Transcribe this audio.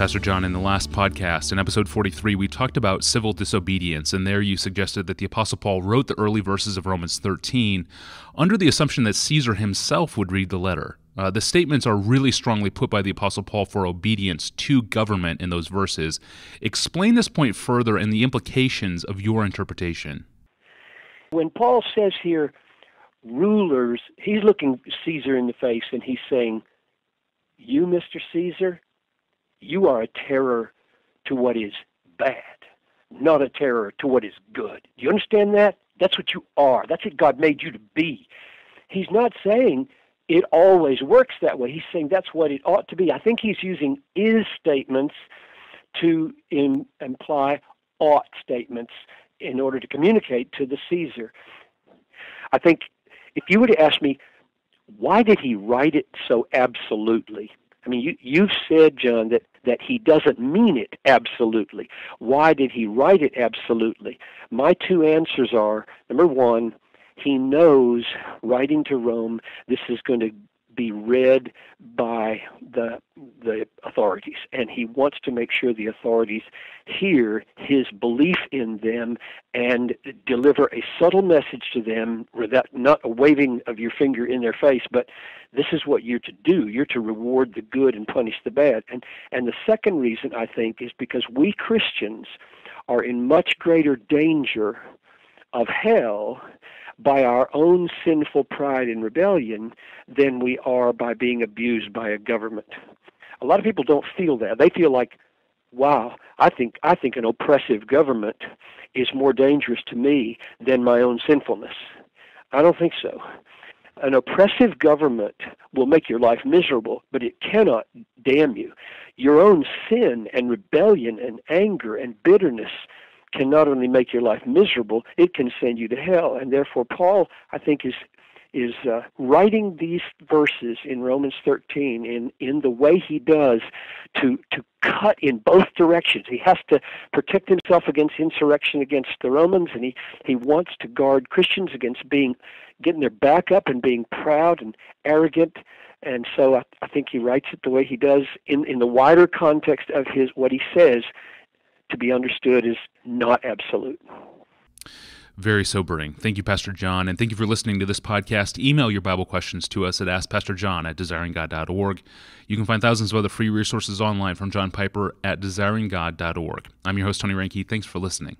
Pastor John, in the last podcast, in episode 43, we talked about civil disobedience, and there you suggested that the Apostle Paul wrote the early verses of Romans 13 under the assumption that Caesar himself would read the letter. The statements are really strongly put by the Apostle Paul for obedience to government in those verses. Explain this point further and the implications of your interpretation. When Paul says here, rulers, he's looking Caesar in the face and he's saying, you, Mr. Caesar, you are a terror to what is bad, not a terror to what is good. Do you understand that? That's what you are. That's what God made you to be. He's not saying it always works that way. He's saying that's what it ought to be. I think he's using is statements to imply ought statements in order to communicate to the Caesar. I think if you were to ask me, why did he write it so absolutely? I mean, you've said, John, that he doesn't mean it absolutely. Why did he write it absolutely? My two answers are, number one, he knows, writing to Rome, this is going to be read by the authorities, and he wants to make sure the authorities hear his belief in them and deliver a subtle message to them, without not a waving of your finger in their face, but this is what you're to do. You're to reward the good and punish the bad. And the second reason, I think, is because we Christians are in much greater danger of hell by our own sinful pride and rebellion than we are by being abused by a government. A lot of people don't feel that. They feel like, wow, I think an oppressive government is more dangerous to me than my own sinfulness. I don't think so. An oppressive government will make your life miserable, but it cannot damn you. Your own sin and rebellion and anger and bitterness can not only make your life miserable, it can send you to hell. And therefore, Paul, I think, is writing these verses in Romans 13 in the way he does to cut in both directions. He has to protect himself against insurrection against the Romans, and he wants to guard Christians against getting their back up and being proud and arrogant. And so I think he writes it the way he does in the wider context of what he says, to be understood as not absolute. Very sobering. Thank you, Pastor John, and thank you for listening to this podcast. Email your Bible questions to us at askpastorjohn@desiringgod.org. You can find thousands of other free resources online from John Piper at desiringgod.org. I'm your host, Tony Reinke. Thanks for listening.